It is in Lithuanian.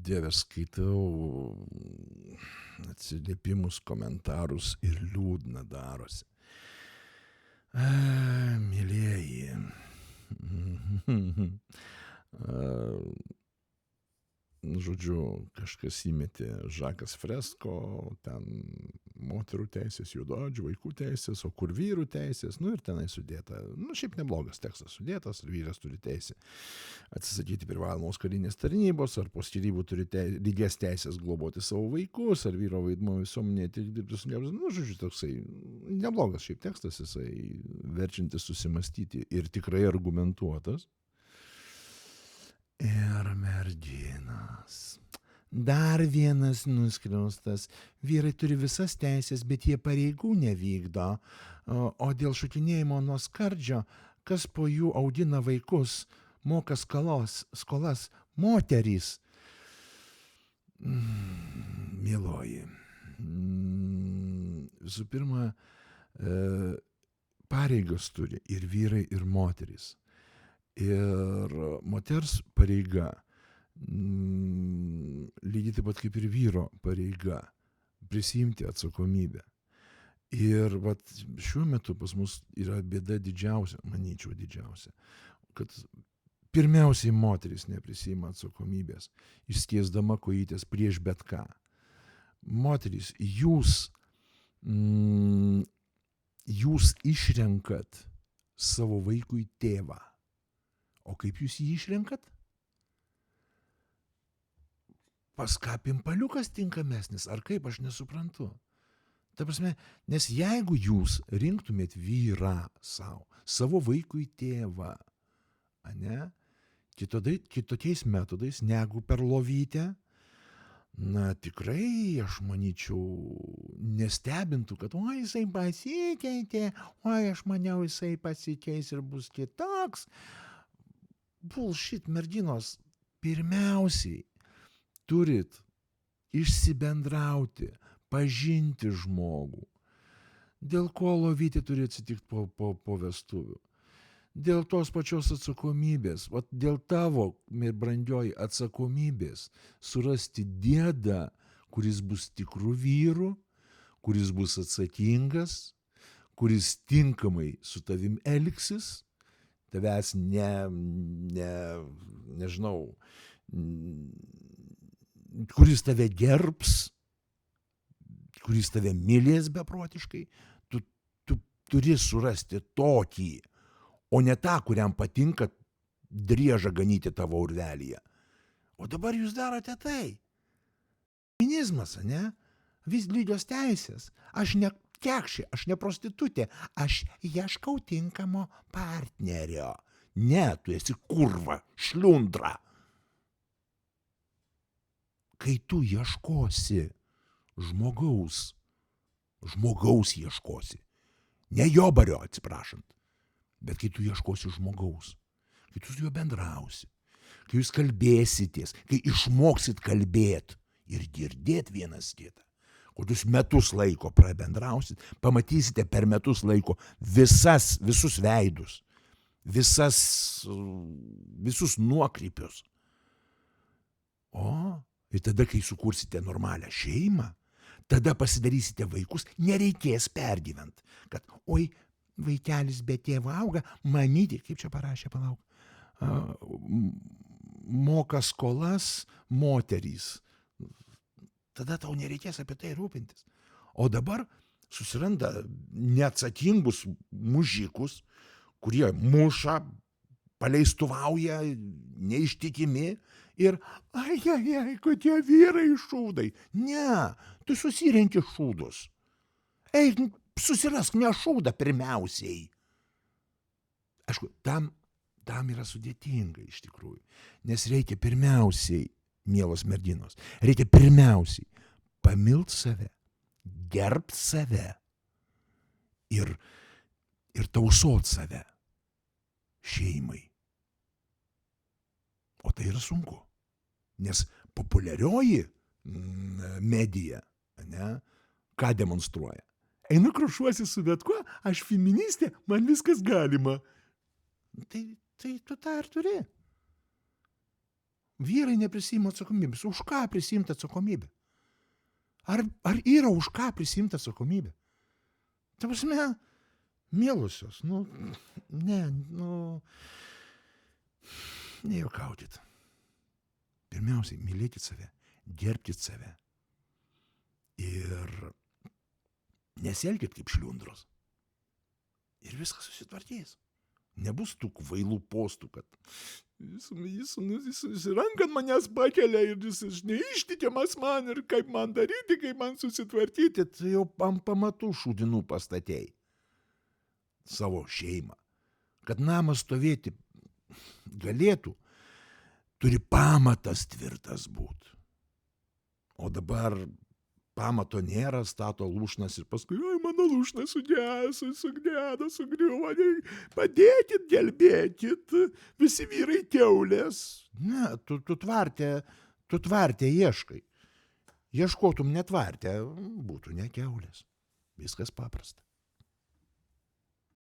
Dieve, skaitau atsiliepimus, komentarus ir liūdna darosi. Mielieji. Žodžiu, kažkas įmetė Žakas Fresko, ten moterų teisės, juodaodžių vaikų teisės, o kur vyrų teisės, ir tenai sudėta. Šiaip neblogas tekstas sudėtas, ir vyras turi teisę atsisakyti privalomos karinės tarnybos, ar po skyrybų turi lygias teisės globoti savo vaikus, ar vyro vaidmuo visuomenėje tik dirbti sunkiausias. Žodžiu, toksai neblogas šiaip tekstas, jisai verčiantis susimastyti ir tikrai argumentuotas. Ir merginos. Dar vienas nuskriaustas. Vyrai turi visas teisės, bet jie pareigų nevykdo. O dėl šokinėjimo nuo skardžio, kas po jų augina vaikus, moka skolas, moterys. Mieloji. Visų pirma, pareigos turi ir vyrai, ir moterys. Ir moters pareiga, lygiai taip pat kaip ir vyro pareiga, prisiimti atsakomybę. Ir šiuo metu pas mus yra bėda didžiausia, manyčiau didžiausia, kad pirmiausiai moteris neprisiima atsakomybės, išskiesdama kojytės prieš bet ką. Moterys, jūs išrenkat savo vaikui tėvą. O kaip jūs jį išrenkat? Pas ką pimpaliukas tinkamesnis, ar kaip, aš nesuprantu. Ta prasme, nes jeigu jūs rinktumėt vyrą savo vaikui tėvą, kitokiais metodais negu per lovytę, tikrai, aš manyčiau, nestebintų, kad jisai pasikeitė, aš maniau, jisai pasikeis ir bus kitoks. Bullshit, merginos, pirmiausiai turit išsibendrauti, pažinti žmogų. Dėl ko lovyti turi atsitikti po vestuvių? Dėl tos pačios atsakomybės, dėl tavo, brangioji, atsakomybės surasti dėdą, kuris bus tikrų vyrų, kuris bus atsakingas, kuris tinkamai su tavim elgsis, tavęs nežinau, kuris tave gerbs, kuris tave mylės beprotiškai, tu turi surasti tokį, o ne tą, kuriam patinka driežą ganyti tavo urvelyje. O dabar jūs darote tai. Feminizmas, vis lygios teisės. Aš ne kekšė, aš ne prostitutė, aš ieškau tinkamo partnerio. Ne, tu esi kurva, šliundra. Kai tu ieškosi žmogaus ieškosi, ne jobario, atsiprašant, bet kai tu ieškosi žmogaus, kai tu su juo bendrausi, kai jūs kalbėsitės, kai išmoksit kalbėt ir girdėt vienas kitą, kokius metus laiko prabendrausit, pamatysite per metus laiko visus veidus, visus nuokrypius. Ir tada, kai sukursite normalią šeimą, tada pasidarysite vaikus, nereikės pergyvent, kad, vaikelis be tėvo auga, mamytė, kaip čia parašė, palauk, moka skolas moterys. Tada tau nereikės apie tai rūpintis. O dabar susiranda neatsakingus mužikus, kurie muša, paleistuvauja, neištikimi ir kokie vyrai šūdai. Ne, tu susirenki šūdus. Eik, susirask ne šūdą pirmiausiai. Aišku, tam yra sudėtinga iš tikrųjų, nes reikia pirmiausiai, mielos merginos, reikia pirmiausiai pamilt save, gerbt save ir tausot save šeimai. O tai yra sunku, nes populiarioji medija, ką demonstruoja? Einu krušuosi su bet kuo, aš feministė, man viskas galima. Tai tu tą ir turi. vyrai neprisiima atsakomybės. Už ką prisimti atsakomybę? Ar yra už ką prisimti atsakomybę? Ta prasme, mielosios, nejuokaukit. Pirmiausiai, mylėkit save, gerbkit save. Ir nesielkit kaip šliundros. Ir viskas susitvarkys. Nebus tų kvailų postų, kad jis ranką ant manęs pakelia ir jis neištikimas man ir kaip man daryti, kaip man susitvarkyti. Tai jau ant pamatų šūdinų pastatei savo šeimą. Kad namas stovėti galėtų, turi pamatas tvirtas būt. O dabar pamato nėra, stato lūšnas ir paskui, oi, mano lūšnas sugnedo, sugriuvo, padėkit, gelbėkit, visi vyrai kiaulės. Ne, tu tvarte ieškai. Ieškotum netvarte, būtų ne kiaulės. Viskas paprasta.